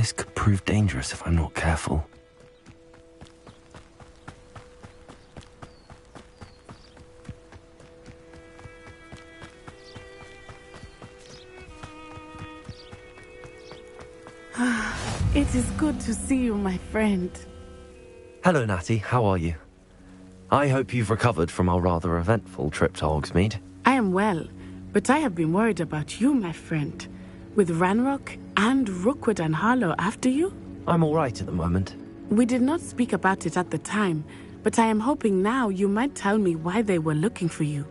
This could prove dangerous if I'm not careful. It is good to see you, my friend. Hello, Natty. How are you? I hope you've recovered from our rather eventful trip to Hogsmeade. I am well, but I have been worried about you, my friend. With Ranrock and Rookwood and Harlow after you? I'm all right at the moment. We did not speak about it at the time, but I am hoping now you might tell me why they were looking for you.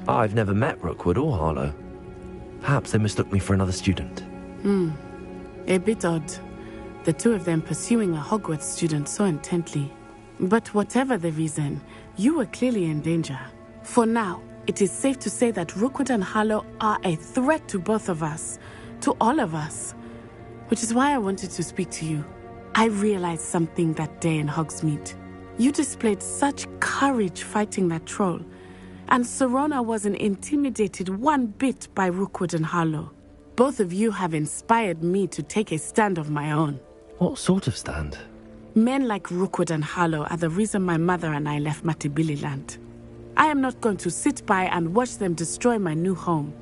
I've never met Rookwood or Harlow. Perhaps they mistook me for another student. A bit odd. The two of them pursuing a Hogwarts student so intently. But whatever the reason, you were clearly in danger. For now, it is safe to say that Rookwood and Harlow are a threat to both of us. To all of us. Which is why I wanted to speak to you. I realized something that day in Hogsmeade. You displayed such courage fighting that troll. And Serona wasn't intimidated one bit by Rookwood and Harlow. Both of you have inspired me to take a stand of my own. What sort of stand? Men like Rookwood and Harlow are the reason my mother and I left Mattibililand. I am not going to sit by and watch them destroy my new home.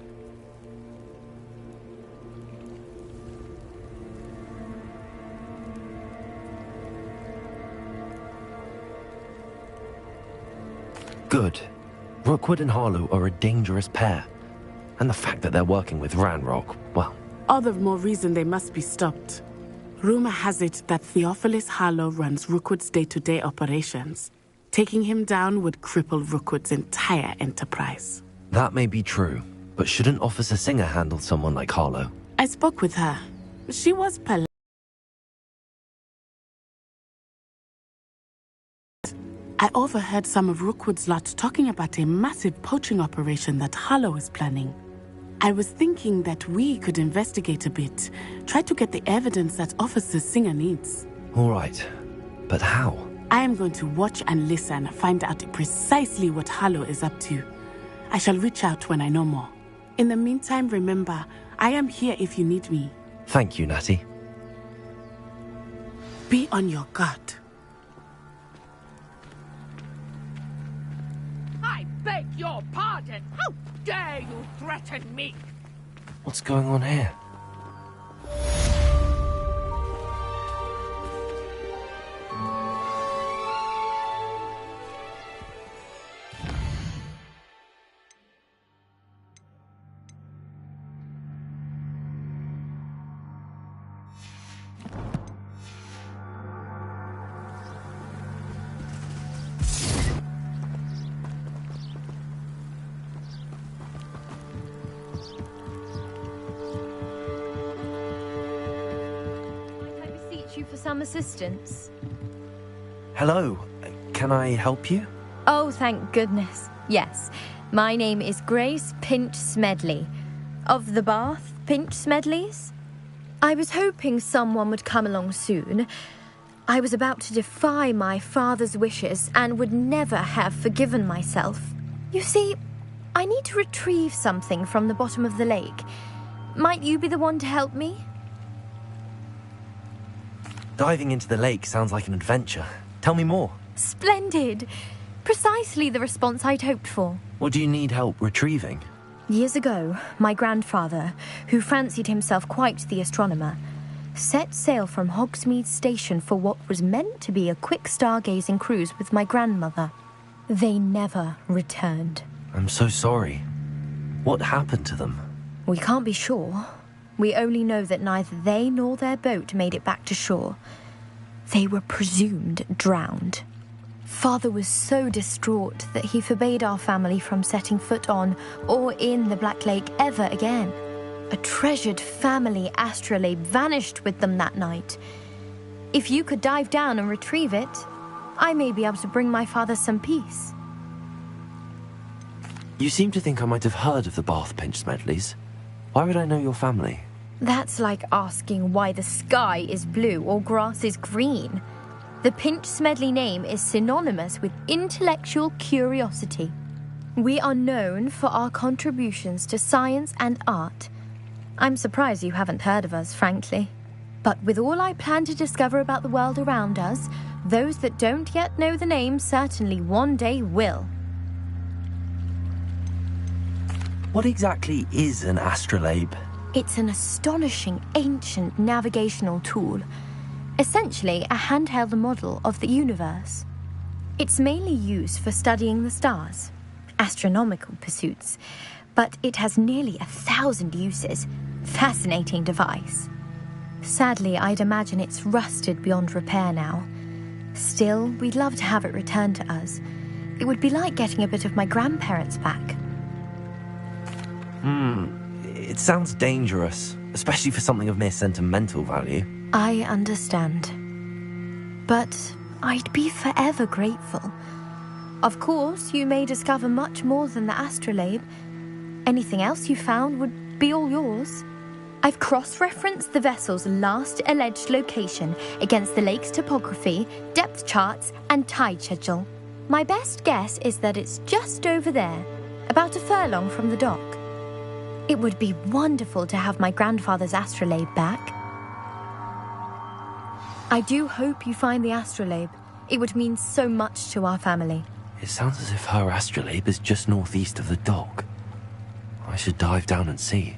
Good. Rookwood and Harlow are a dangerous pair. And the fact that they're working with Ranrock, well... All the more reason they must be stopped. Rumor has it that Theophilus Harlow runs Rookwood's day-to-day operations. Taking him down would cripple Rookwood's entire enterprise. That may be true, but shouldn't Officer Singer handle someone like Harlow? I spoke with her. She was polite. I overheard some of Rookwood's lot talking about a massive poaching operation that Harlow is planning. I was thinking that we could investigate a bit, try to get the evidence that Officer Singer needs. All right, but how? I am going to watch and listen, find out precisely what Harlow is up to. I shall reach out when I know more. In the meantime, remember, I am here if you need me. Thank you, Natty. Be on your guard. I beg your pardon! How dare you threaten me? What's going on here? You for some assistance? Hello, can I help you? Oh, thank goodness. Yes, my name is Grace Pinch Smedley, of the Bath Pinch Smedleys. I was hoping someone would come along soon. I was about to defy my father's wishes and would never have forgiven myself. You see, I need to retrieve something from the bottom of the lake. Might you be the one to help me? Diving into the lake sounds like an adventure. Tell me more. Splendid! Precisely the response I'd hoped for. What do you need help retrieving? Years ago, my grandfather, who fancied himself quite the astronomer, set sail from Hogsmeade Station for what was meant to be a quick stargazing cruise with my grandmother. They never returned. I'm so sorry. What happened to them? We can't be sure. We only know that neither they nor their boat made it back to shore. They were presumed drowned. Father was so distraught that he forbade our family from setting foot on or in the Black Lake ever again. A treasured family astrolabe vanished with them that night. If you could dive down and retrieve it, I may be able to bring my father some peace. You seem to think I might have heard of the Bath Pinch Smedleys. Why would I know your family? That's like asking why the sky is blue or grass is green. The Pinch Smedley name is synonymous with intellectual curiosity. We are known for our contributions to science and art. I'm surprised you haven't heard of us, frankly. But with all I plan to discover about the world around us, those that don't yet know the name certainly one day will. What exactly is an astrolabe? It's an astonishing ancient navigational tool. Essentially a handheld model of the universe. It's mainly used for studying the stars, astronomical pursuits, but it has nearly 1,000 uses. Fascinating device. Sadly, I'd imagine it's rusted beyond repair now. Still, we'd love to have it returned to us. It would be like getting a bit of my grandparents back. It sounds dangerous, especially for something of mere sentimental value. I understand. But I'd be forever grateful. Of course, you may discover much more than the astrolabe. Anything else you found would be all yours. I've cross-referenced the vessel's last alleged location against the lake's topography, depth charts, and tide schedule. My best guess is that it's just over there, about a furlong from the dock. It would be wonderful to have my grandfather's astrolabe back. I do hope you find the astrolabe. It would mean so much to our family. It sounds as if her astrolabe is just northeast of the dock. I should dive down and see.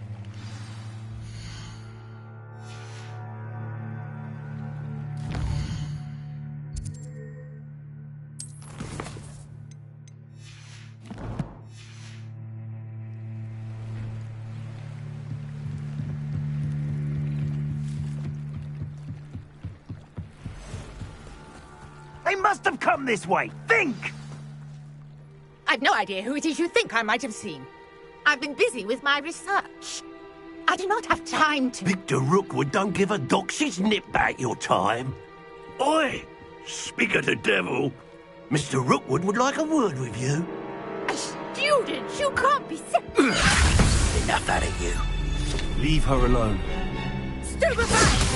They must have come this way. Think! I've no idea who it is you think I might have seen. I've been busy with my research. I do not have time to... Victor Rookwood don't give a doxy's nip back your time. Oi! Speak of the devil. Mr. Rookwood would like a word with you. A student? You can't be sick. Enough out of you. Leave her alone. Stupefy!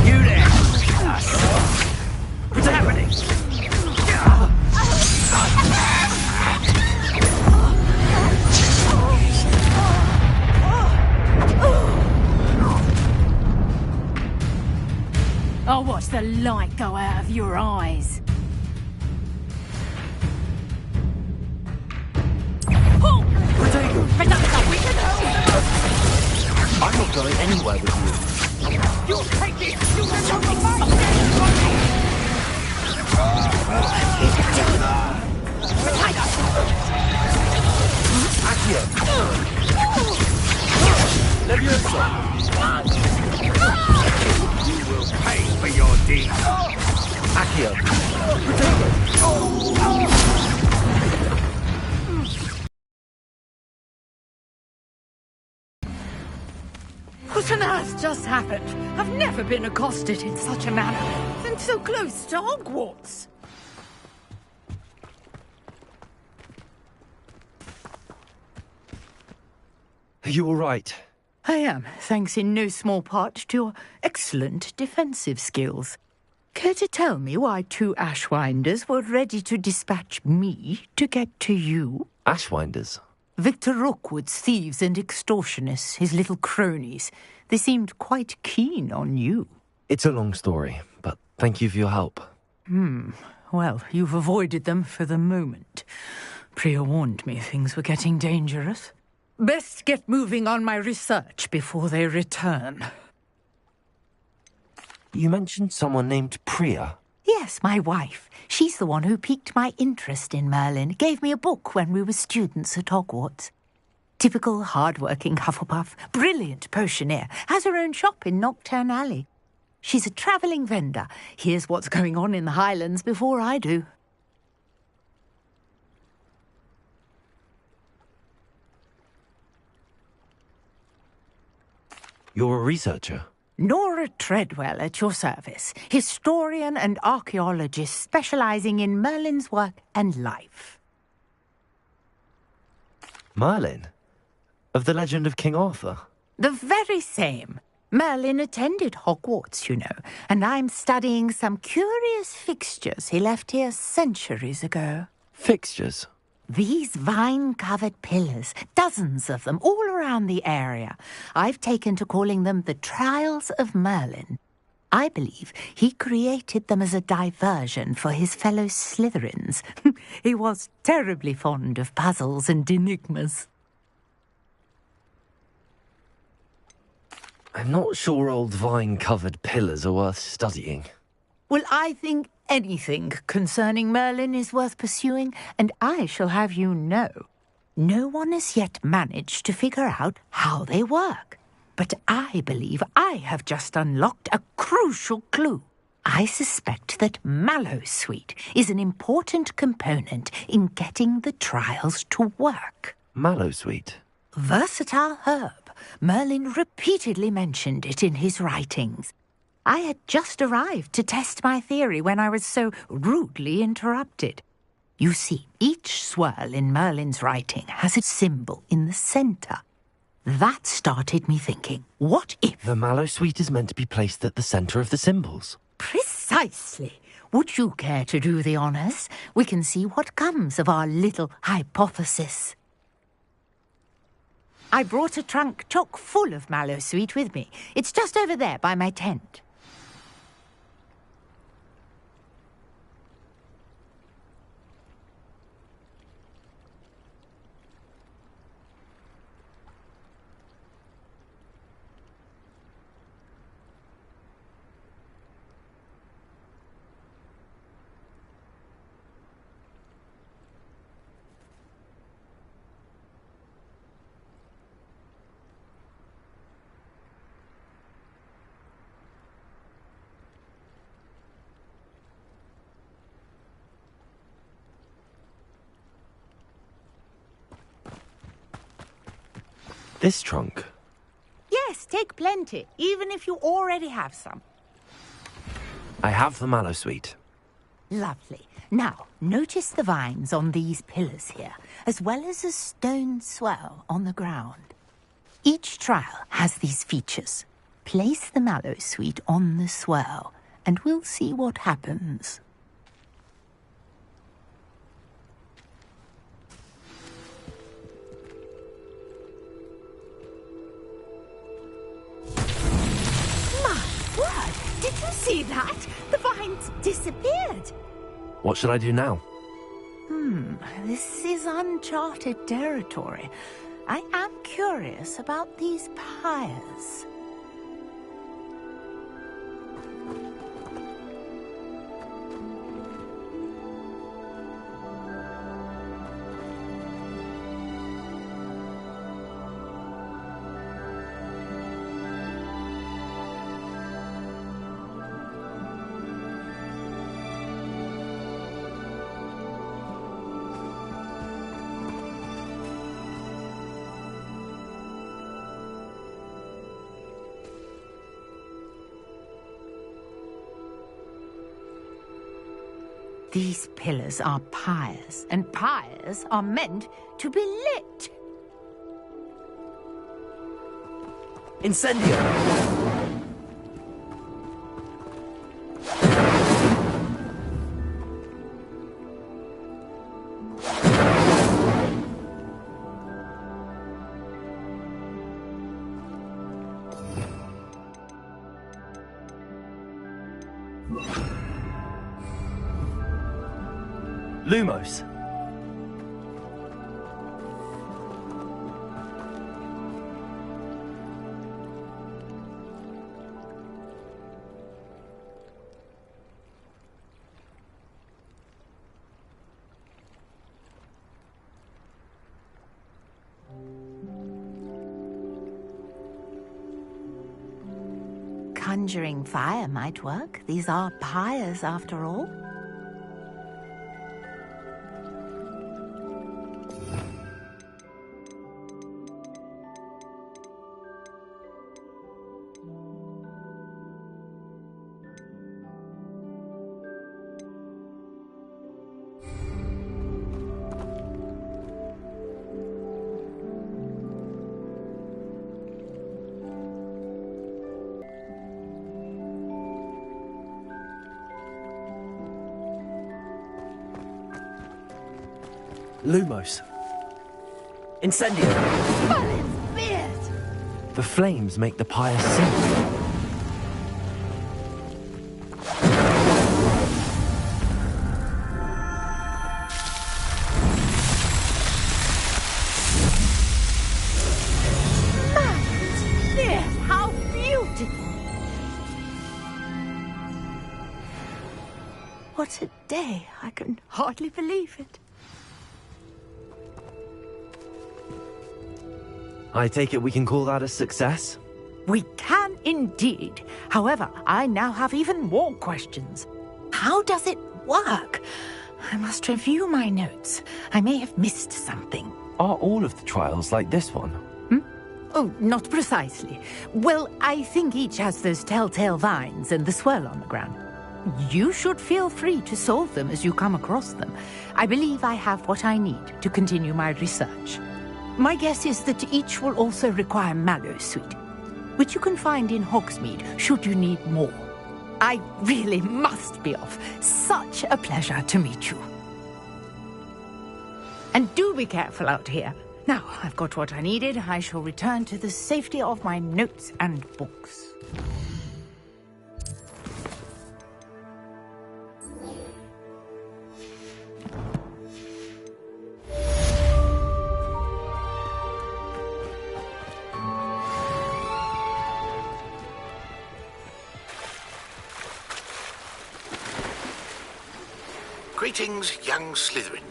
You there! What's happening? I'll watch the light go out of your eyes. I'm not going anywhere with you. You'll take this student on the light! You will pay for your deeds. Accio. What on earth just happened? I've never been accosted in such a manner, and so close to Hogwarts. Are you all right? I am, thanks in no small part to your excellent defensive skills. Care to tell me why two Ashwinders were ready to dispatch me to get to you? Ashwinders? Victor Rookwood's thieves and extortionists, his little cronies. They seemed quite keen on you. It's a long story, but thank you for your help. Well, you've avoided them for the moment. Priya warned me things were getting dangerous. Best get moving on my research before they return. You mentioned someone named Priya. Yes, my wife. She's the one who piqued my interest in Merlin. Gave me a book when we were students at Hogwarts. Typical hard-working Hufflepuff. Brilliant potioneer. Has her own shop in Knockturn Alley. She's a travelling vendor. Hears what's going on in the Highlands before I do. You're a researcher? Nora Treadwell at your service. Historian and archaeologist specialising in Merlin's work and life. Merlin? Of the legend of King Arthur? The very same. Merlin attended Hogwarts, you know, and I'm studying some curious fixtures he left here centuries ago. Fixtures? These vine-covered pillars, dozens of them, all around the area. I've taken to calling them the Trials of Merlin. I believe he created them as a diversion for his fellow Slytherins. He was terribly fond of puzzles and enigmas. I'm not sure old vine-covered pillars are worth studying. Well, I think anything concerning Merlin is worth pursuing, and I shall have you know, no one has yet managed to figure out how they work. But I believe I have just unlocked a crucial clue. I suspect that Mallowsweet is an important component in getting the trials to work. Mallowsweet? Versatile herb. Merlin repeatedly mentioned it in his writings. I had just arrived to test my theory when I was so rudely interrupted. You see, each swirl in Merlin's writing has a symbol in the centre. That started me thinking, what if... The Mallowsweet is meant to be placed at the centre of the symbols. Precisely. Would you care to do the honours? We can see what comes of our little hypothesis. I brought a trunk chock full of Mallowsweet with me. It's just over there by my tent. This trunk? Yes, take plenty, even if you already have some. I have the Mallowsweet. Lovely. Now, notice the vines on these pillars here, as well as a stone swell on the ground. Each trial has these features. Place the Mallowsweet on the swell, and we'll see what happens. Did you see that? The vines disappeared. What should I do now? This is uncharted territory. I am curious about these pyres. These pillars are pyres, and pyres are meant to be lit. Incendio! Lumos. Conjuring fire might work. These are pyres, after all. Lumos. Incendio. Merlin's beard! The flames make the pyre sink. Merlin's beard! How beautiful! What a day! I can hardly believe it. I take it we can call that a success? We can indeed. However, I now have even more questions. How does it work? I must review my notes. I may have missed something. Are all of the trials like this one? Oh, not precisely. Well, I think each has those telltale vines and the swirl on the ground. You should feel free to solve them as you come across them. I believe I have what I need to continue my research. My guess is that each will also require mallowsweet, which you can find in Hogsmeade should you need more. I really must be off. Such a pleasure to meet you. And do be careful out here. Now, I've got what I needed. I shall return to the safety of my notes and books. Greetings, young Slytherin.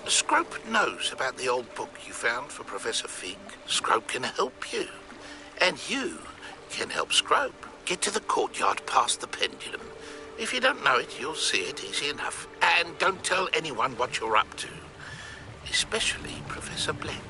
Scrope knows about the old book you found for Professor Fig. Scrope can help you. And you can help Scrope. Get to the courtyard past the pendulum. If you don't know it, you'll see it easy enough. And don't tell anyone what you're up to. Especially Professor Black.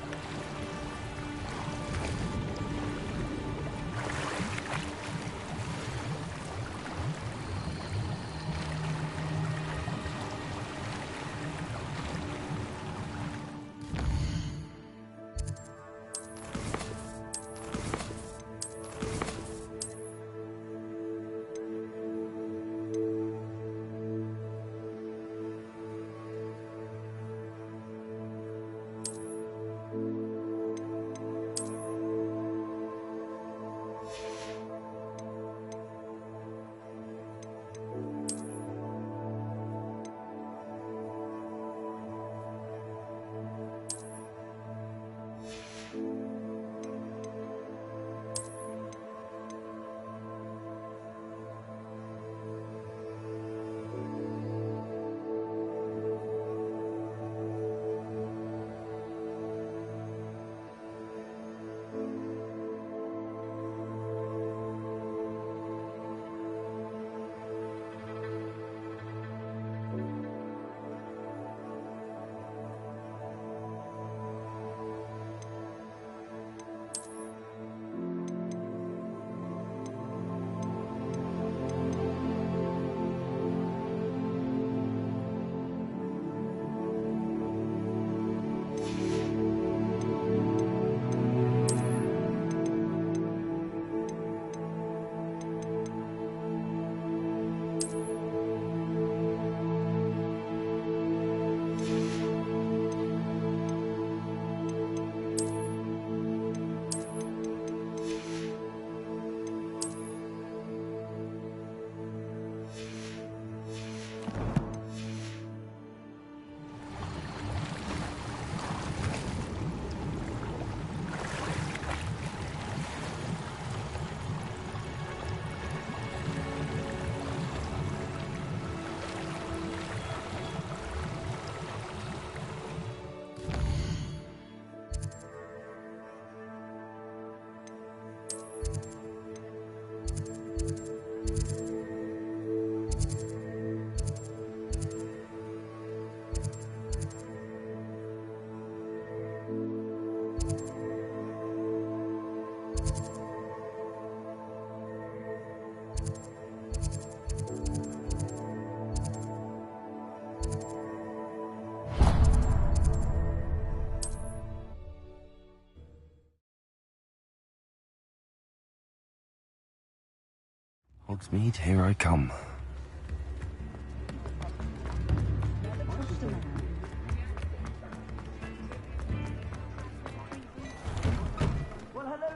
Hogsmeade, here I come.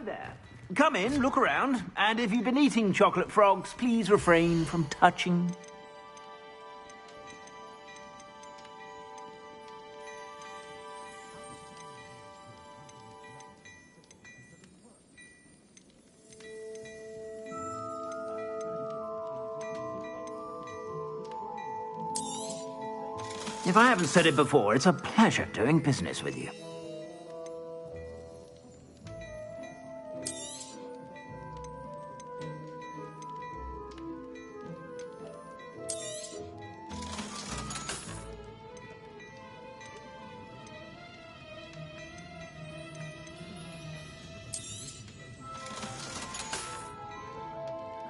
there. Come in, look around, and if you've been eating chocolate frogs, please refrain from touching. If I haven't said it before, it's a pleasure doing business with you.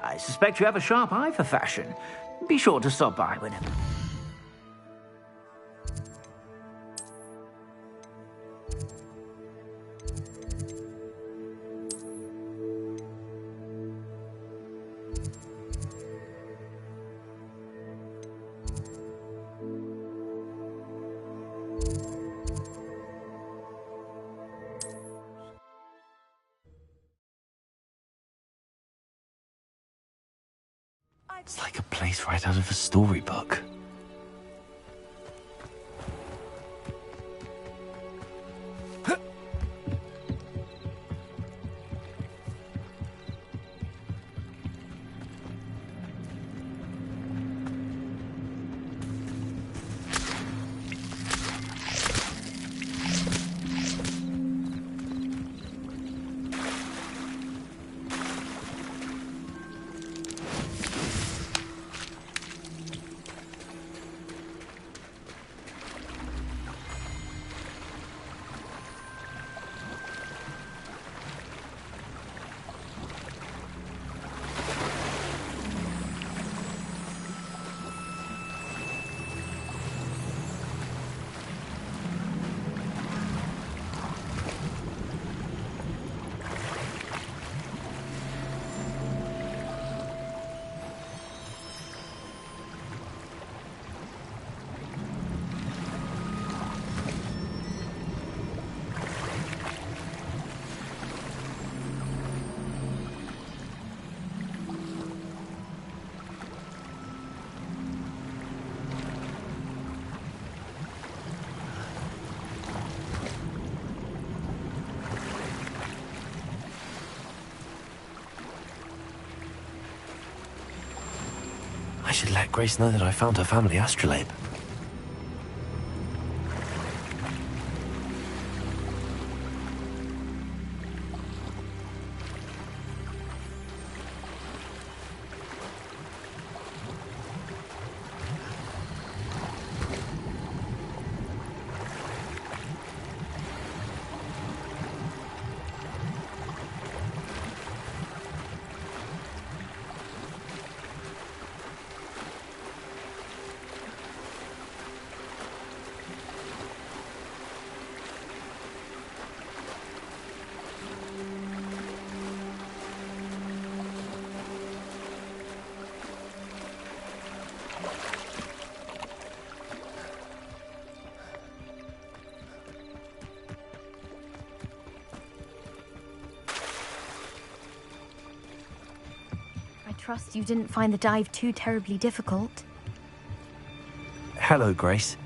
I suspect you have a sharp eye for fashion. Be sure to stop by whenever. It's like a place right out of a storybook. I should let Grace know that I found her family astrolabe. Trust you didn't find the dive too terribly difficult. Hello, Grace.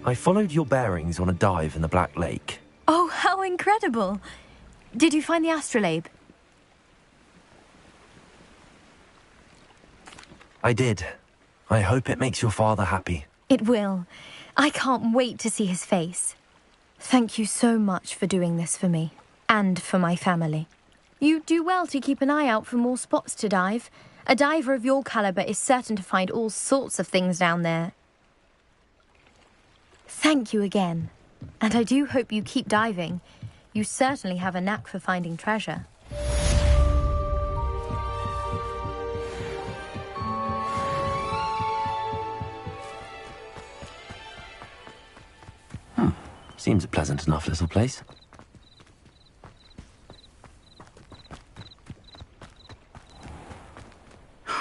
I followed your bearings on a dive in the Black Lake. Oh, how incredible! Did you find the astrolabe? I did. I hope it makes your father happy. It will. I can't wait to see his face. Thank you so much for doing this for me, and for my family. You do well to keep an eye out for more spots to dive. A diver of your caliber is certain to find all sorts of things down there. Thank you again. And I do hope you keep diving. You certainly have a knack for finding treasure. Seems a pleasant enough little place.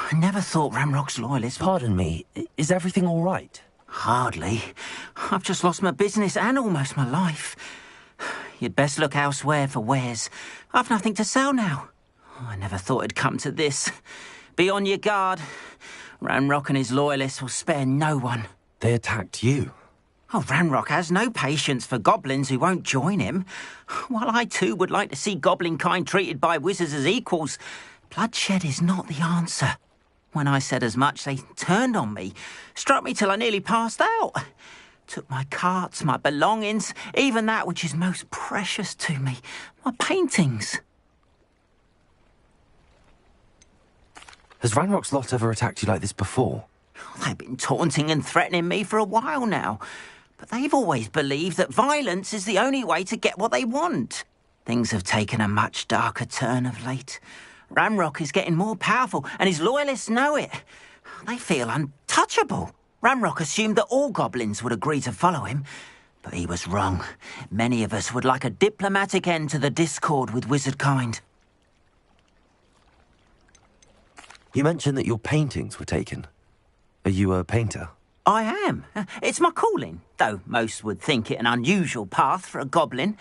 I never thought Ramrock's loyalists... Pardon me, is everything all right? Hardly. I've just lost my business and almost my life. You'd best look elsewhere for wares. I've nothing to sell now. I never thought it'd come to this. Be on your guard. Ranrock and his loyalists will spare no one. They attacked you. Oh, Ranrock has no patience for goblins who won't join him. While I too would like to see goblin kind treated by wizards as equals, bloodshed is not the answer. When I said as much, they turned on me, struck me till I nearly passed out. Took my carts, my belongings, even that which is most precious to me, my paintings. Has Ranrock's lot ever attacked you like this before? They've been taunting and threatening me for a while now, but they've always believed that violence is the only way to get what they want. Things have taken a much darker turn of late. Ranrock is getting more powerful, and his loyalists know it. They feel untouchable. Ranrock assumed that all goblins would agree to follow him, but he was wrong. Many of us would like a diplomatic end to the discord with wizard kind. You mentioned that your paintings were taken. Are you a painter? I am. It's my calling, though most would think it an unusual path for a goblin.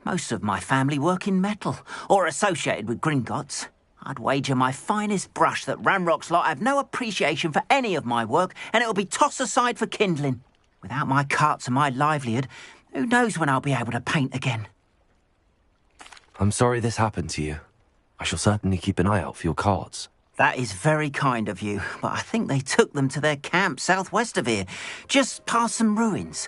Most of my family work in metal, or associated with Gringotts. I'd wager my finest brush that Ranrock's lot have no appreciation for any of my work, and it'll be tossed aside for kindling. Without my carts and my livelihood, who knows when I'll be able to paint again? I'm sorry this happened to you. I shall certainly keep an eye out for your carts. That is very kind of you, but I think they took them to their camp southwest of here, just past some ruins.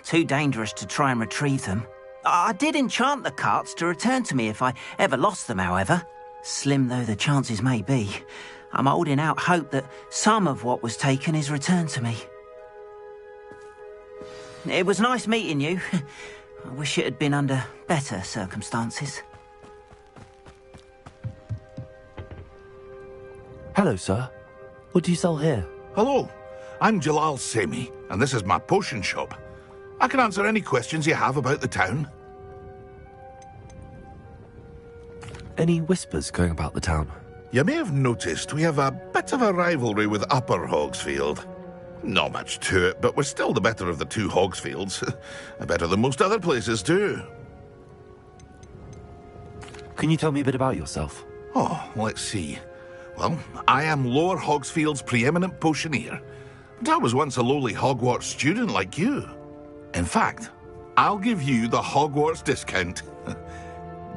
Too dangerous to try and retrieve them. I did enchant the carts to return to me if I ever lost them, however. Slim though the chances may be, I'm holding out hope that some of what was taken is returned to me. It was nice meeting you. I wish it had been under better circumstances. Hello, sir. What do you sell here? Hello, I'm Jalal Semi, and this is my potion shop. I can answer any questions you have about the town. Any whispers going about the town? You may have noticed we have a bit of a rivalry with Upper Hogsfield. Not much to it, but we're still the better of the two Hogsfields. Better than most other places, too. Can you tell me a bit about yourself? Oh, let's see. Well, I am Lower Hogsfield's preeminent potioneer, but I was once a lowly Hogwarts student like you. In fact, I'll give you the Hogwarts discount.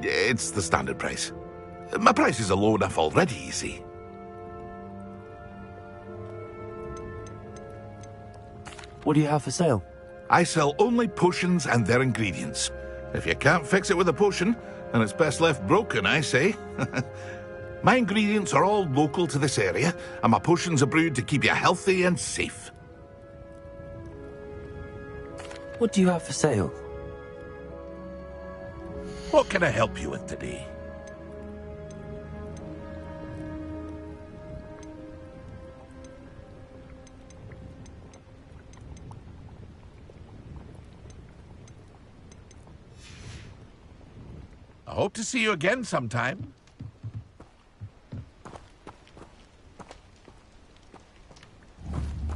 It's the standard price. My prices are low enough already, you see. What do you have for sale? I sell only potions and their ingredients. If you can't fix it with a potion, then it's best left broken, I say. My ingredients are all local to this area, and my potions are brewed to keep you healthy and safe. What do you have for sale? What can I help you with today? I hope to see you again sometime.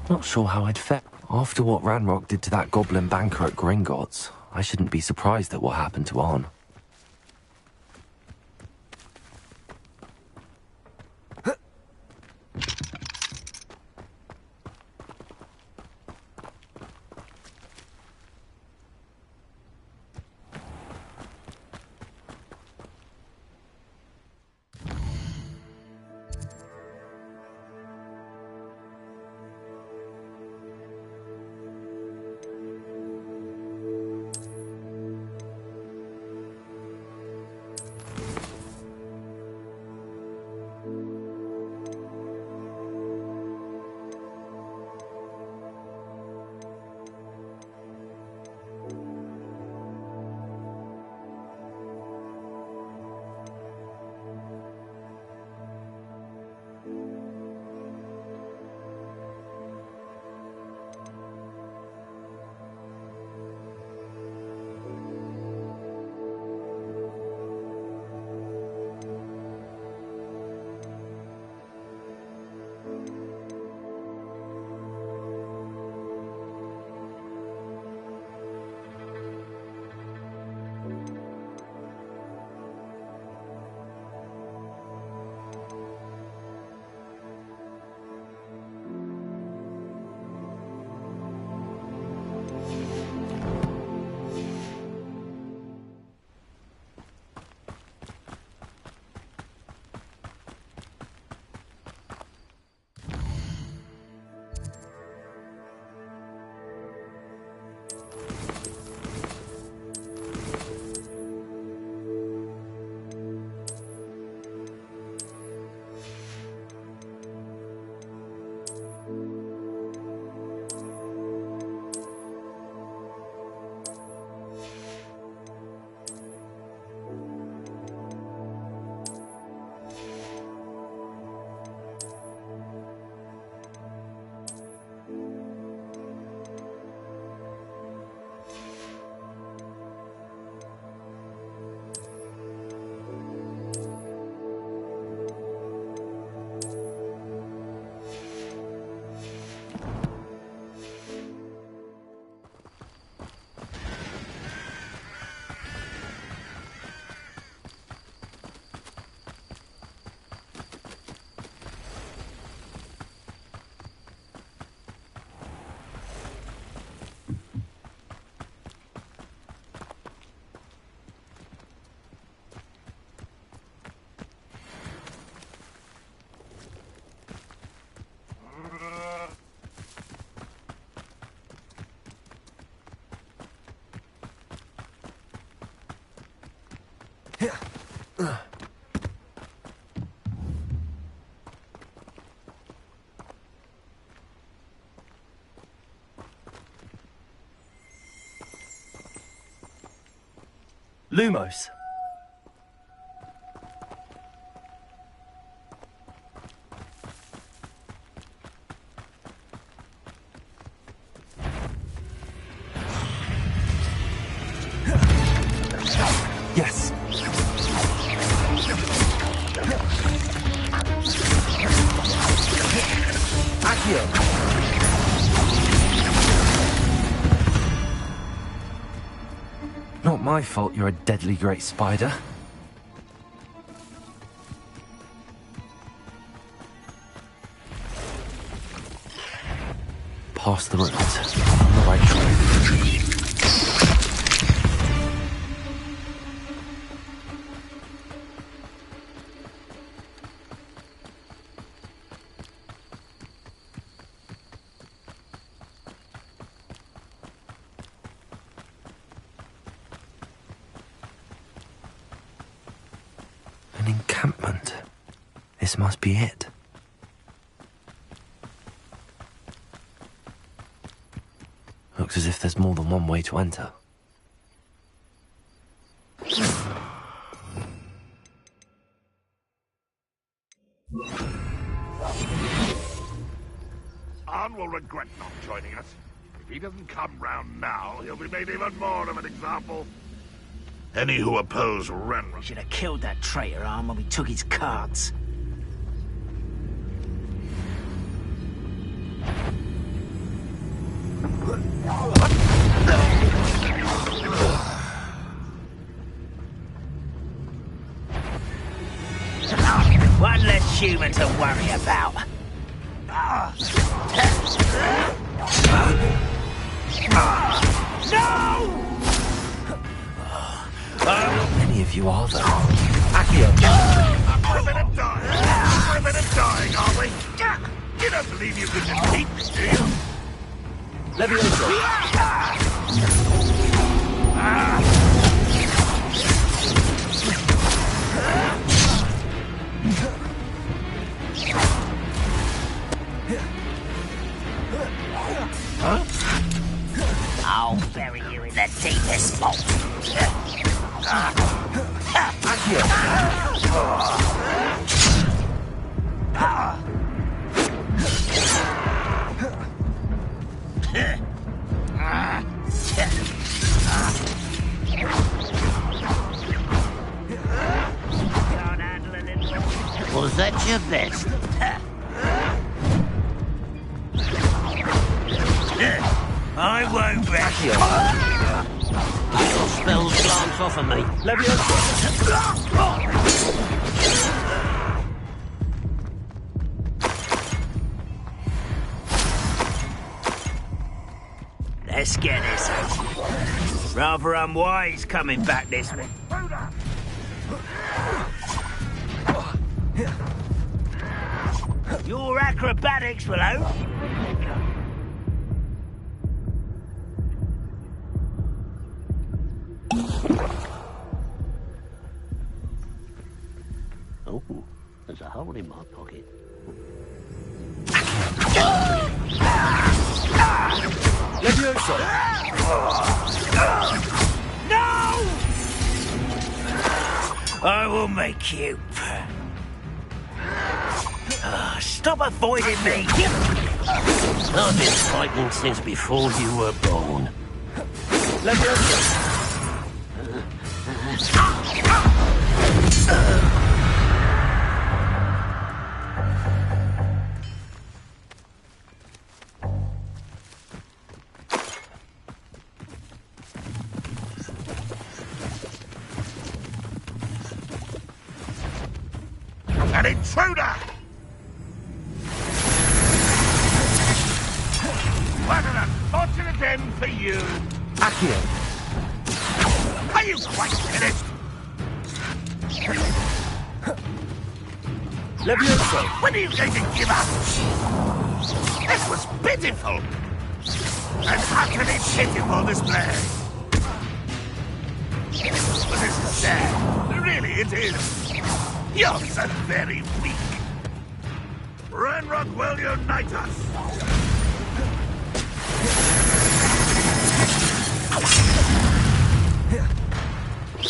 Not sure how I'd fare. After what Ranrock did to that goblin banker at Gringotts, I shouldn't be surprised at what happened to Arn. Lumos. Yes. Accio. Not my fault you're a deadly great spider. Pass the route. On the right track. An encampment. This must be it. Looks as if there's more than one way to enter. Arn will regret not joining us. If he doesn't come round now, he'll be made even more of an example. Any who oppose Renra. We should have killed that traitor, Arn, when we took his cards. One less human to worry about. No! Many of you are there. Accio. We're a bit of dying. We're a bit of dying, aren't we? You don't believe you can defeat me, do you? Levioso. Huh? I'll bury you in the deepest vault. Was that your best? I won't back you. Your spells glance off of me. Levioso. Let's get this over. Rather unwise coming back this way. Your acrobatics will only... Oh, there's a hole in my pocket. Levioso. No! I will make you... stop avoiding me! I've been fighting since before you were born. Levioso. An intruder! What an unfortunate end for you! Accio. Are you quite finished? Levioso. When are you going to give up? This was pitiful! An utterly pitiful display! But this is sad. Really, it is. You're so very weak. Ranrock will unite us.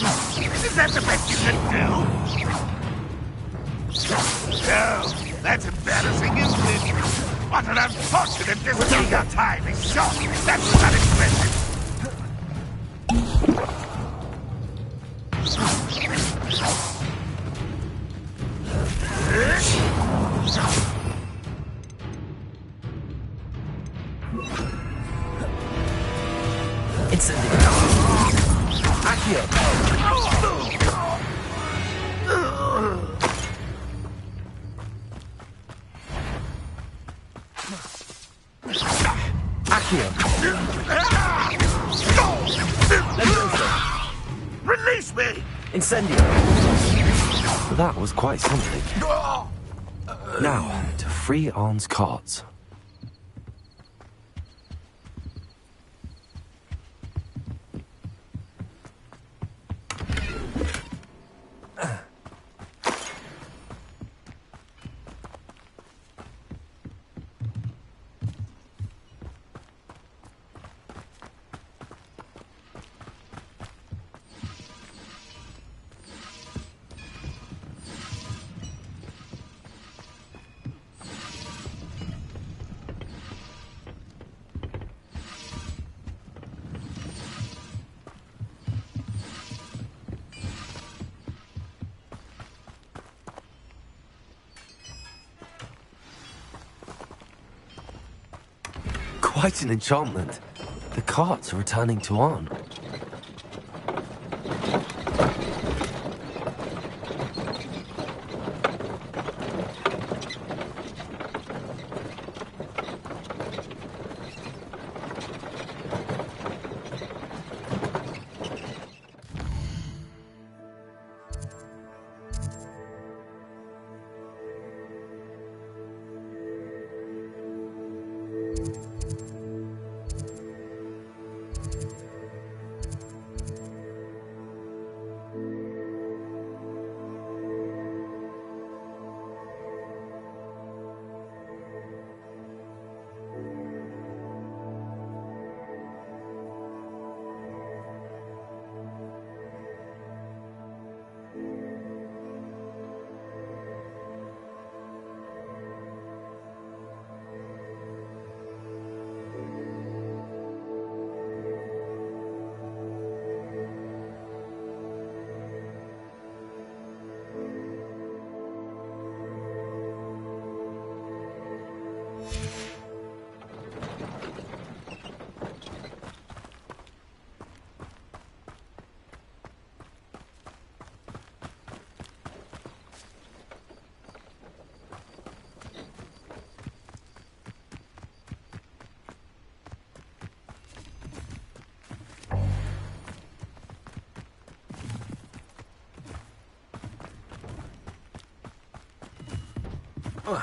Is that the best you can do? No, that's embarrassing, isn't it? What an unfortunate decision. Your time is short. That was unexpected. Release me! Incendio! That was quite something. Now, to free Arn's carts. Quite an enchantment. The carts are returning to Arn. Ugh.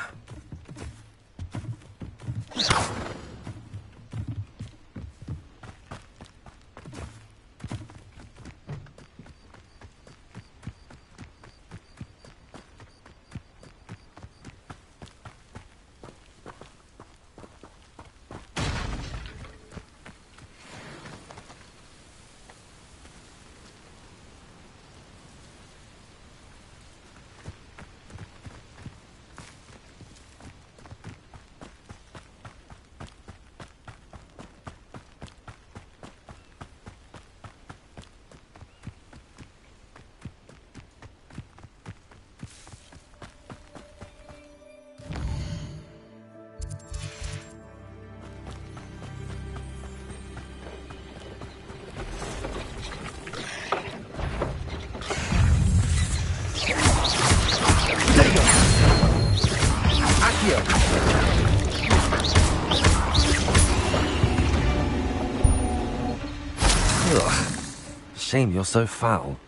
Shame you're so foul.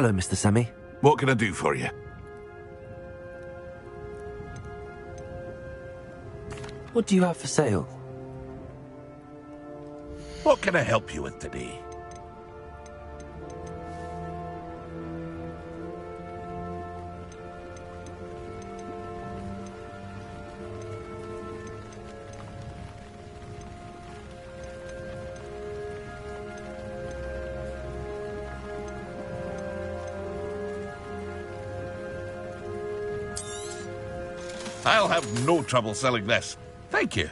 Hello, Mr. Semi. What can I do for you? What do you have for sale? What can I help you with today? I'll have no trouble selling this. Thank you.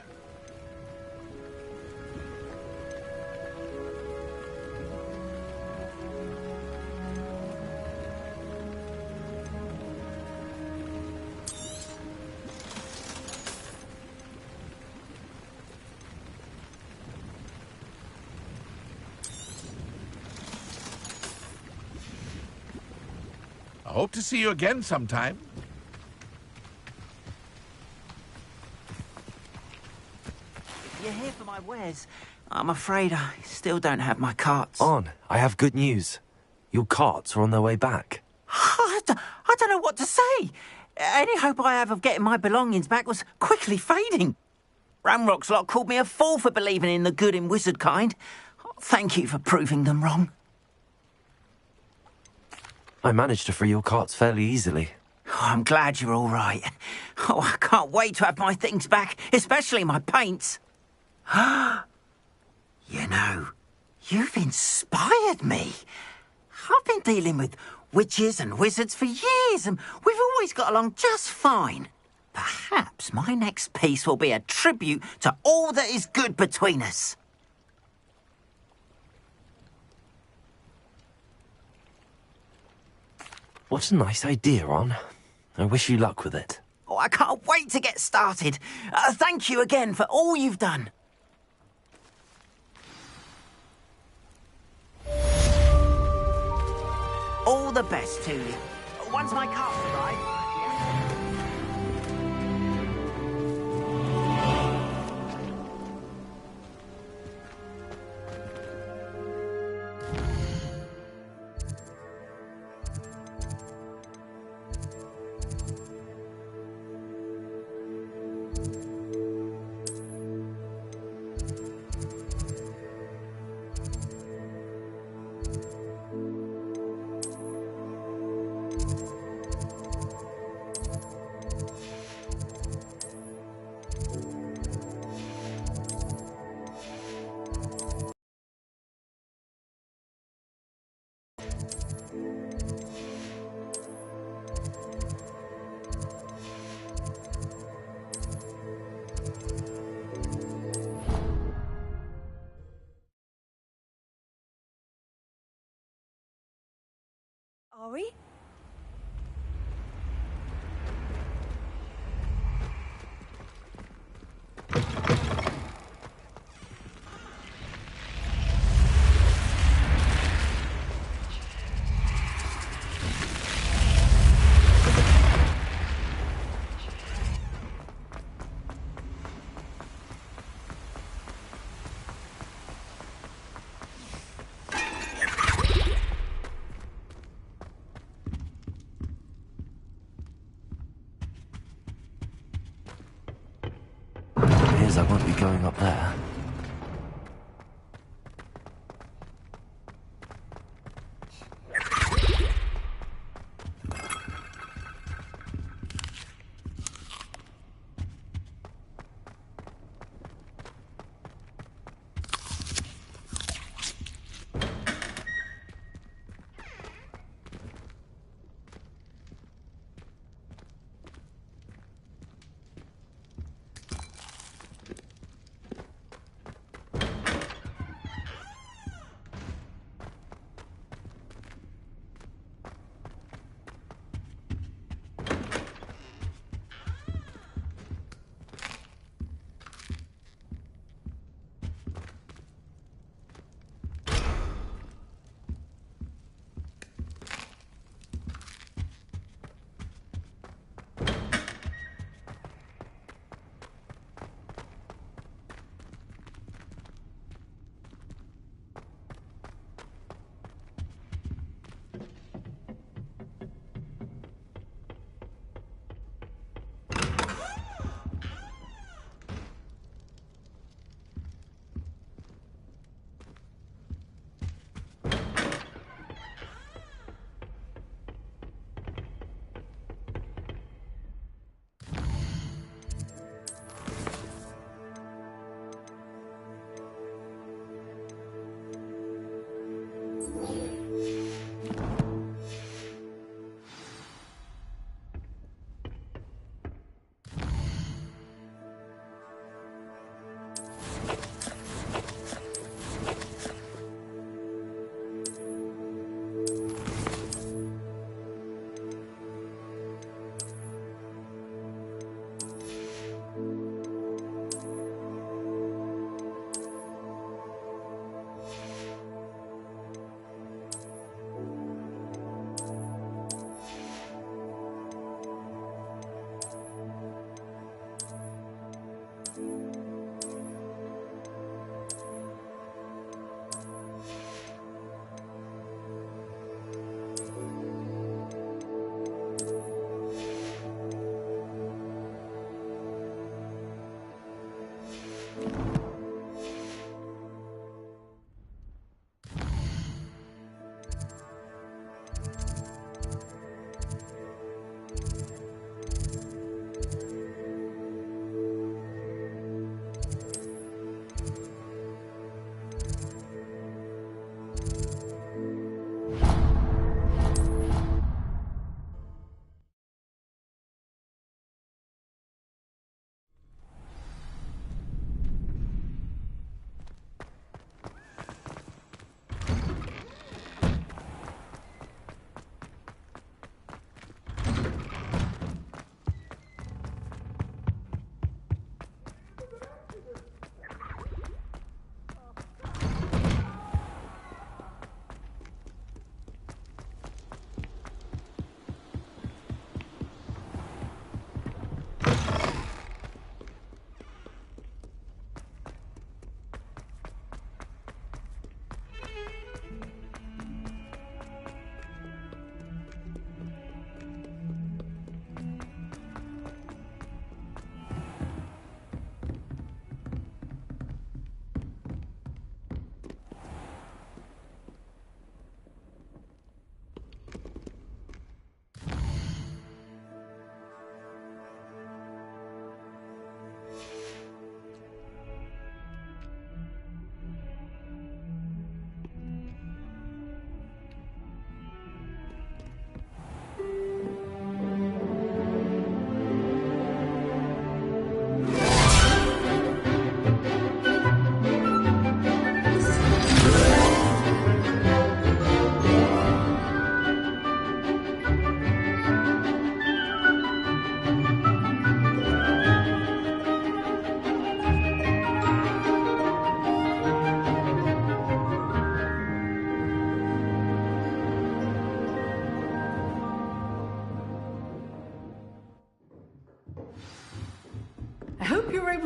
I hope to see you again sometime. You're here for my wares. I'm afraid I still don't have my carts. On, I have good news. Your carts are on their way back. I don't know what to say. Any hope I have of getting my belongings back was quickly fading. Ramrock's lot called me a fool for believing in the good in wizard kind. Thank you for proving them wrong. I managed to free your carts fairly easily. Oh, I'm glad you're all right. Oh, I can't wait to have my things back, especially my paints. You know, you've inspired me. I've been dealing with witches and wizards for years, and we've always got along just fine. Perhaps my next piece will be a tribute to all that is good between us. What a nice idea, Ron. I wish you luck with it. Oh, I can't wait to get started. Thank you again for all you've done. All the best to you. Once my carts arrive... Are we? Appears I won't be going up there.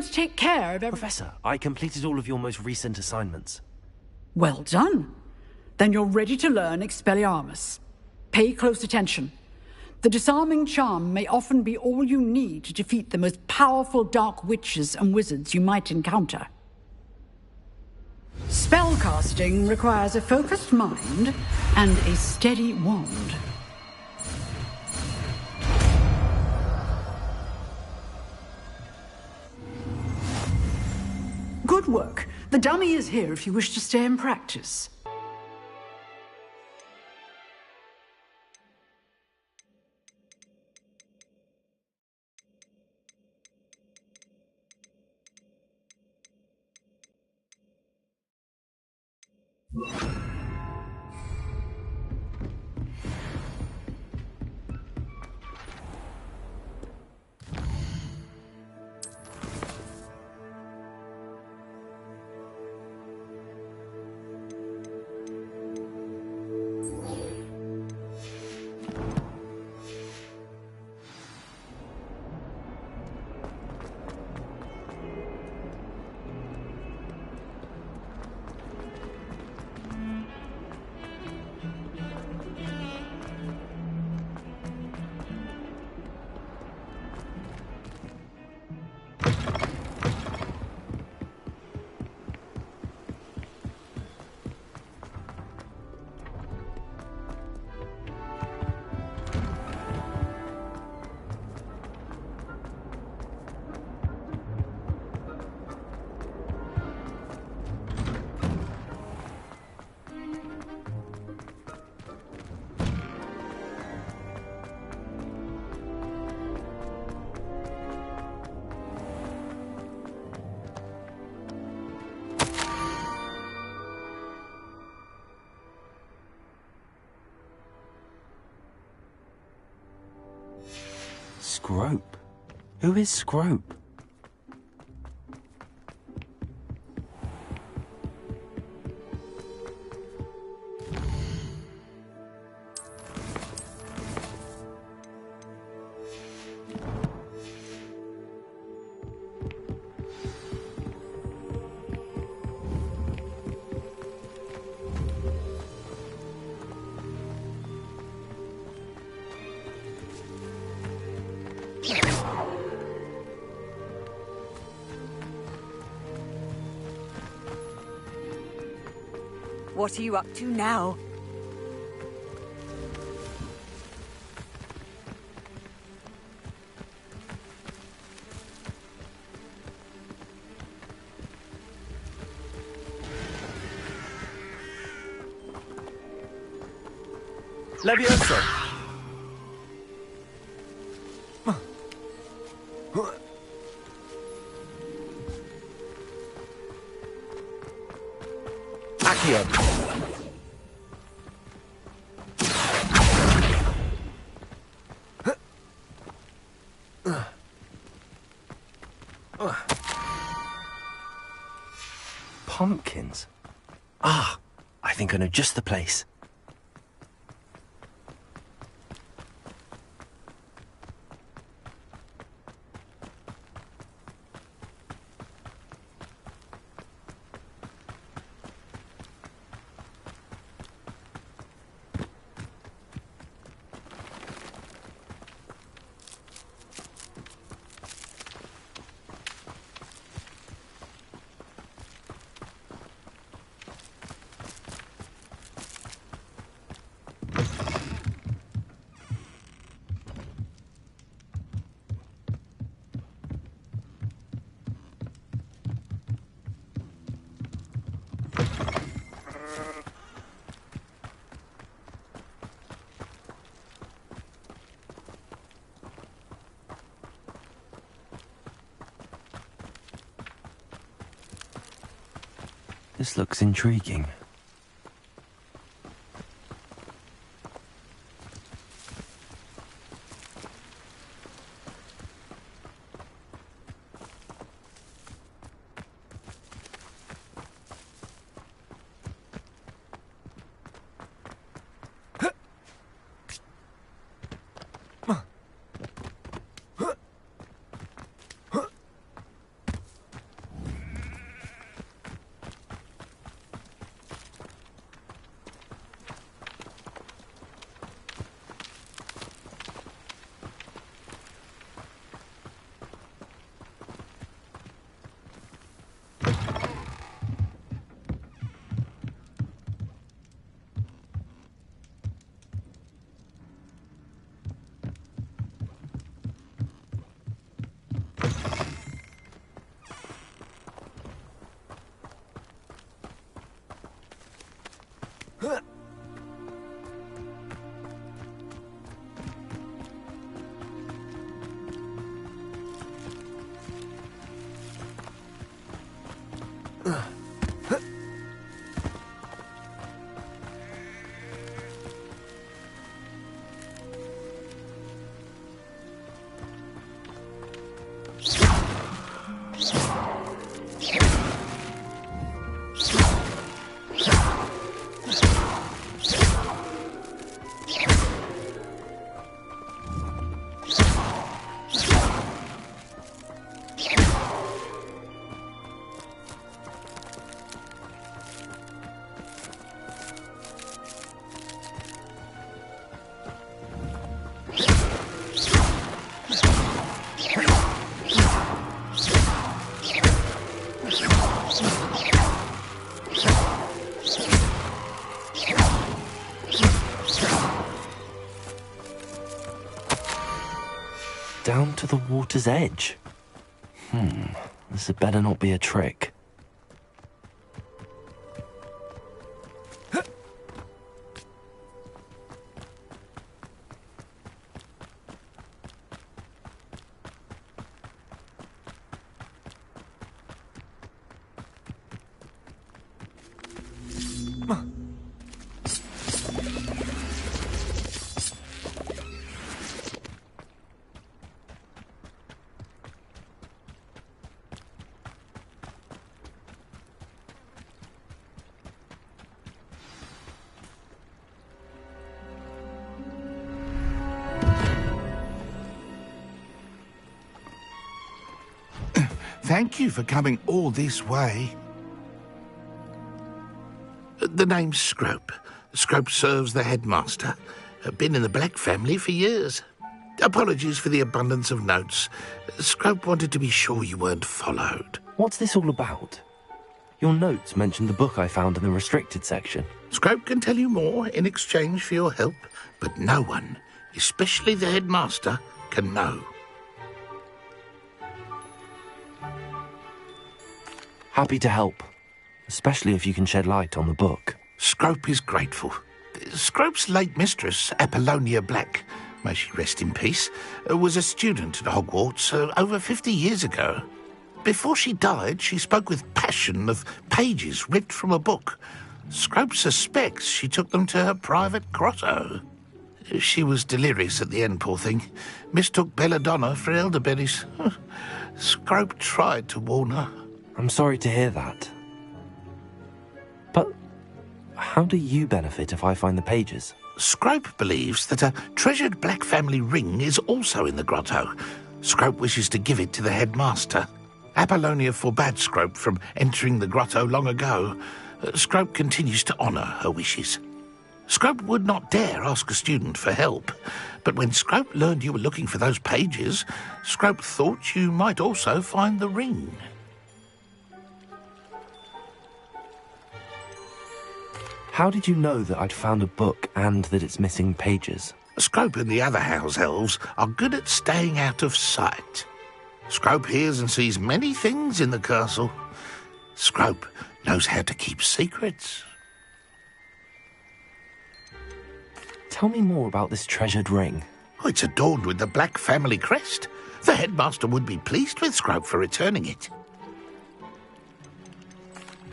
able to take care of every... Professor, I completed all of your most recent assignments. Well done. Then you're ready to learn Expelliarmus. Pay close attention. The disarming charm may often be all you need to defeat the most powerful dark witches and wizards you might encounter. Spellcasting requires a focused mind and a steady wand. Good work. The dummy is here if you wish to stay and practice. Scrope? Who is Scrope? What are you up to now? Levioso! Accio! Pumpkins? Ah, I think I know just the place. This looks intriguing. Down to the water's edge. This had better not be a trick. Thank you for coming all this way. The name's Scrope. Scrope serves the headmaster. Been in the Black family for years. Apologies for the abundance of notes. Scrope wanted to be sure you weren't followed. What's this all about? Your notes mentioned the book I found in the restricted section. Scrope can tell you more in exchange for your help, but no one, especially the headmaster, can know. Happy to help, especially if you can shed light on the book. Scrope is grateful. Scrope's late mistress, Apollonia Black, may she rest in peace, was a student at Hogwarts over 50 years ago. Before she died, she spoke with passion of pages ripped from a book. Scrope suspects she took them to her private grotto. She was delirious at the end, poor thing. Mistook belladonna for elderberries. Scrope tried to warn her. I'm sorry to hear that. But how do you benefit if I find the pages? Scrope believes that a treasured Black family ring is also in the grotto. Scrope wishes to give it to the headmaster. Apollonia forbade Scrope from entering the grotto long ago. Scrope continues to honour her wishes. Scrope would not dare ask a student for help, but when Scrope learned you were looking for those pages, Scrope thought you might also find the ring. How did you know that I'd found a book and that it's missing pages? Scrope and the other house elves are good at staying out of sight. Scrope hears and sees many things in the castle. Scrope knows how to keep secrets. Tell me more about this treasured ring. Oh, it's adorned with the Black family crest. The headmaster would be pleased with Scrope for returning it.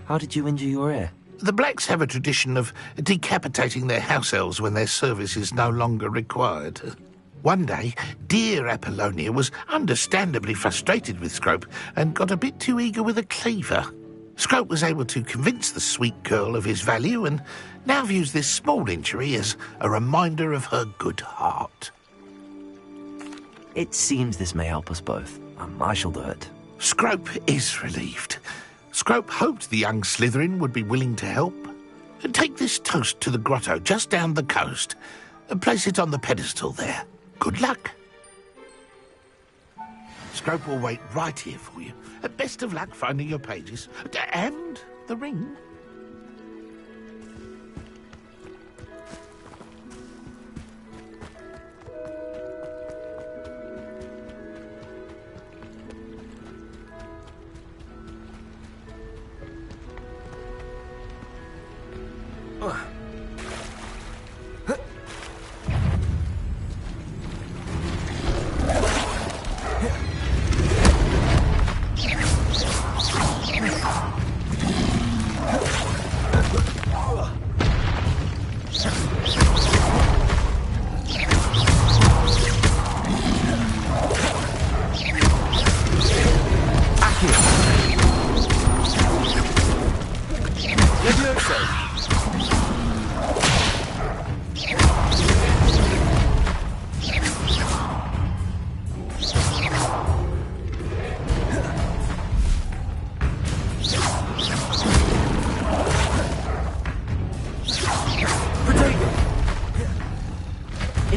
How did you injure your ear? The Blacks have a tradition of decapitating their house elves when their service is no longer required. One day, dear Apollonia was understandably frustrated with Scrope and got a bit too eager with a cleaver. Scrope was able to convince the sweet girl of his value and now views this small injury as a reminder of her good heart. It seems this may help us both. I shall do it. Scrope is relieved. Scrope hoped the young Slytherin would be willing to help. Take this toast to the grotto just down the coast and place it on the pedestal there. Good luck. Scrope will wait right here for you. Best of luck finding your pages. And the ring.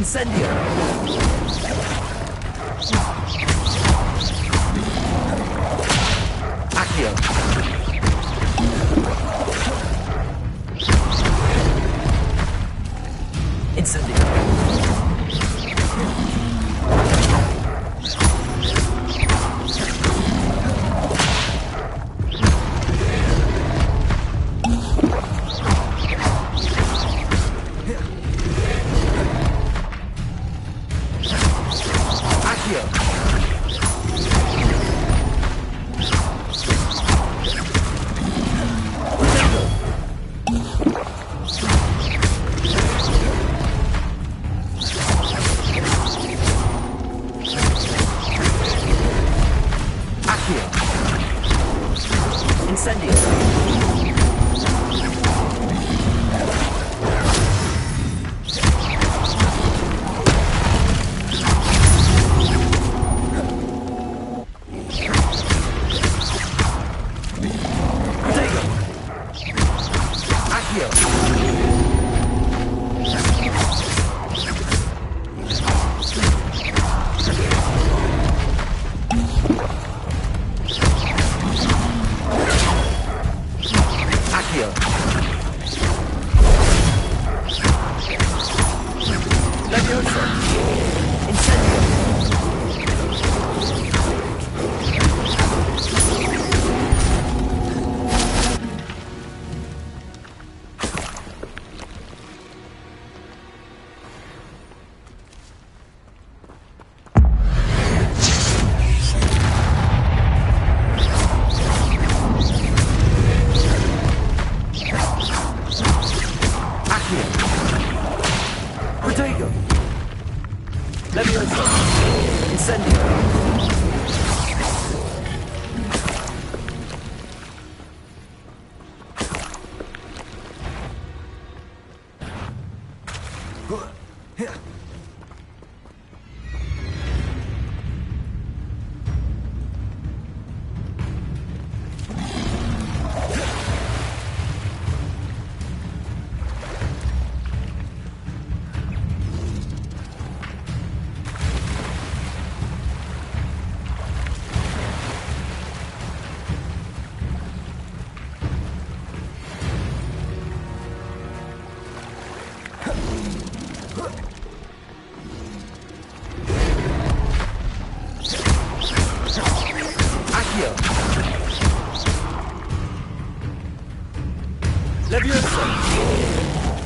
Incendio! Accio! Incendio!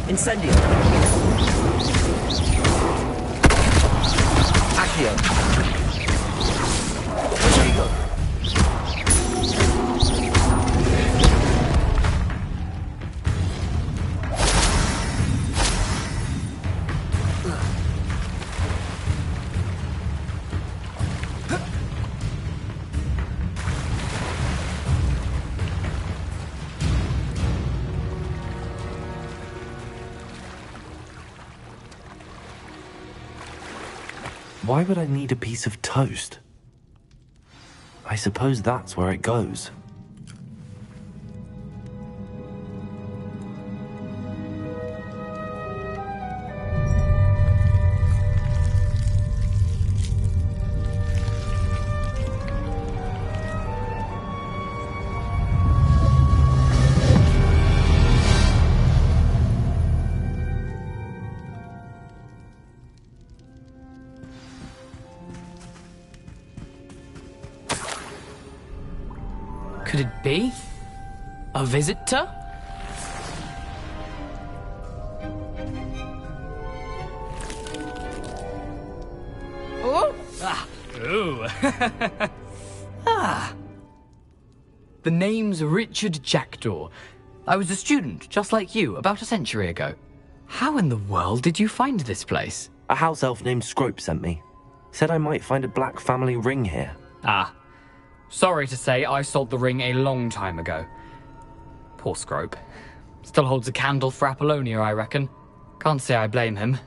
Incendio! Accio! Protego! Why would I need a piece of toast? I suppose that's where it goes. Could it be? A visitor? Oh! Ah! Ooh! Ah! The name's Richard Jackdaw. I was a student, just like you, about a century ago. How in the world did you find this place? A house elf named Scrope sent me. Said I might find a black family ring here. Ah. Sorry to say, I sold the ring a long time ago. Poor Scrope. Still holds a candle for Apollonia, I reckon. Can't say I blame him.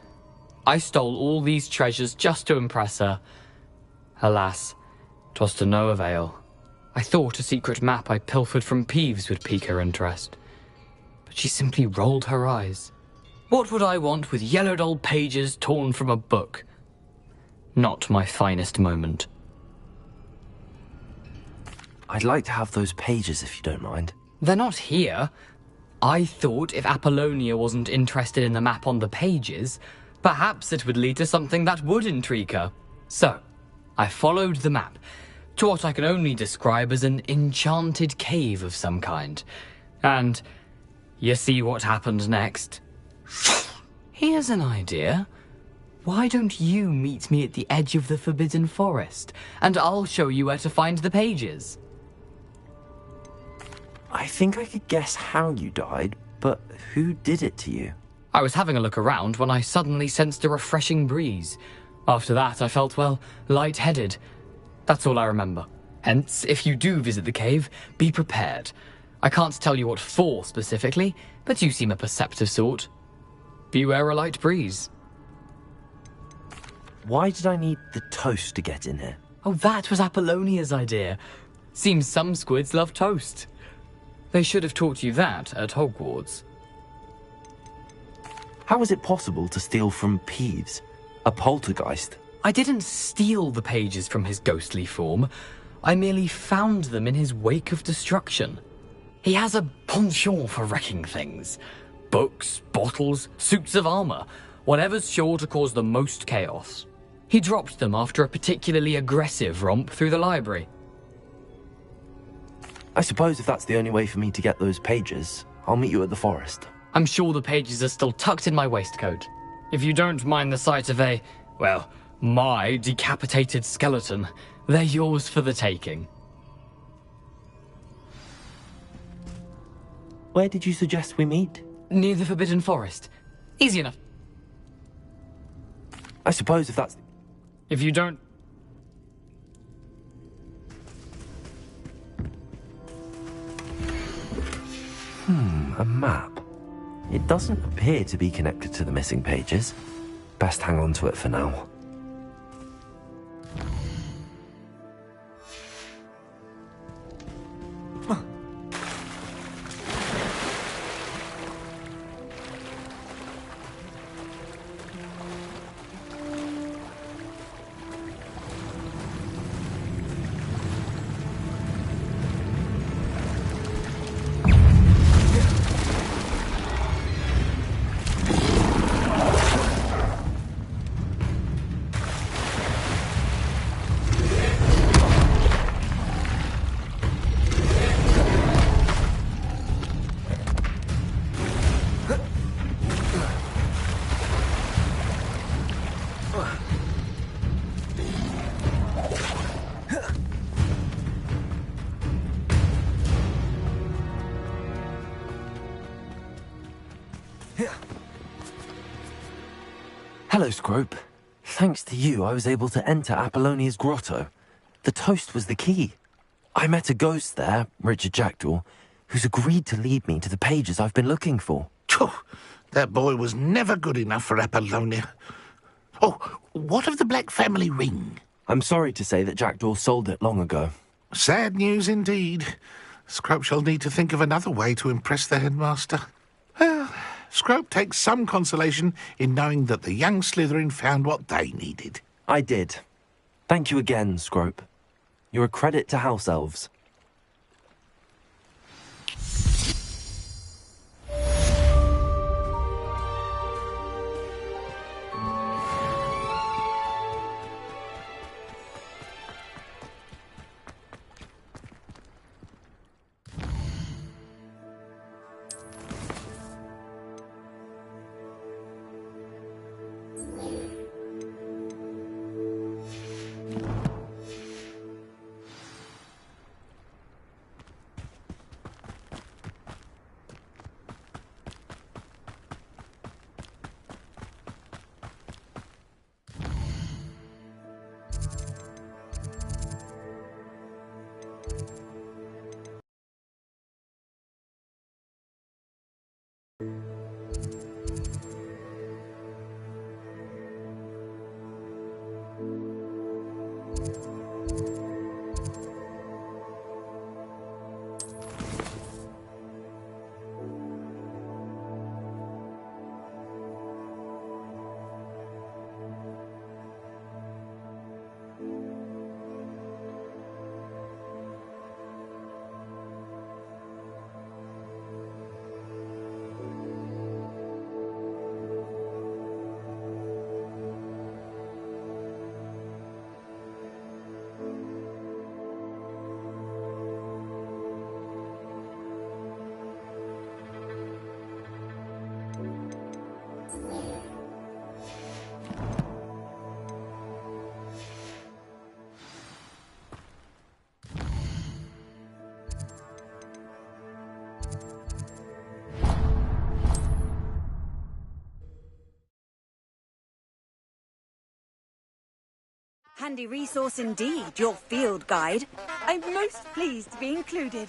I stole all these treasures just to impress her. Alas, 'twas to no avail. I thought a secret map I pilfered from Peeves would pique her interest. But she simply rolled her eyes. What would I want with yellowed old pages torn from a book? Not my finest moment. I'd like to have those pages if you don't mind. They're not here. I thought if Apollonia wasn't interested in the map on the pages, perhaps it would lead to something that would intrigue her. So, I followed the map to what I can only describe as an enchanted cave of some kind. And you see what happened next? Here's an idea. Why don't you meet me at the edge of the Forbidden Forest, and I'll show you where to find the pages? I think I could guess how you died, but who did it to you? I was having a look around when I suddenly sensed a refreshing breeze. After that, I felt, well, lightheaded. That's all I remember. Hence, if you do visit the cave, be prepared. I can't tell you what for specifically, but you seem a perceptive sort. Beware a light breeze. Why did I need the toast to get in here? Oh, that was Apollonia's idea. Seems some squids love toast. They should have taught you that at Hogwarts. How is it possible to steal from Peeves, a poltergeist? I didn't steal the pages from his ghostly form. I merely found them in his wake of destruction. He has a penchant for wrecking things. Books, bottles, suits of armor, whatever's sure to cause the most chaos. He dropped them after a particularly aggressive romp through the library. I suppose if that's the only way for me to get those pages, I'll meet you at the forest. I'm sure the pages are still tucked in my waistcoat. If you don't mind the sight of a, well, my decapitated skeleton, they're yours for the taking. Where did you suggest we meet? Near the Forbidden Forest. Easy enough. I suppose if that's... If you don't... A map. It doesn't appear to be connected to the missing pages. Best hang on to it for now. Hello, Scrope. Thanks to you, I was able to enter Apollonia's grotto. The toast was the key. I met a ghost there, Richard Jackdaw, who's agreed to lead me to the pages I've been looking for. Phew, that boy was never good enough for Apollonia. Oh, what of the Black family ring? I'm sorry to say that Jackdaw sold it long ago. Sad news indeed. Scrope shall need to think of another way to impress the headmaster. Well, Scrope takes some consolation in knowing that the young Slytherin found what they needed. I did. Thank you again, Scrope. You're a credit to House Elves. handy resource indeed, your field guide. I'm most pleased to be included.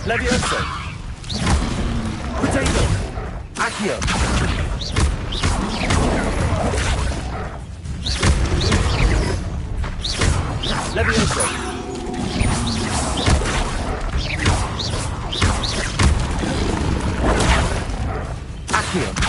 Levioso. Potato. Accio. Levioso. Accio.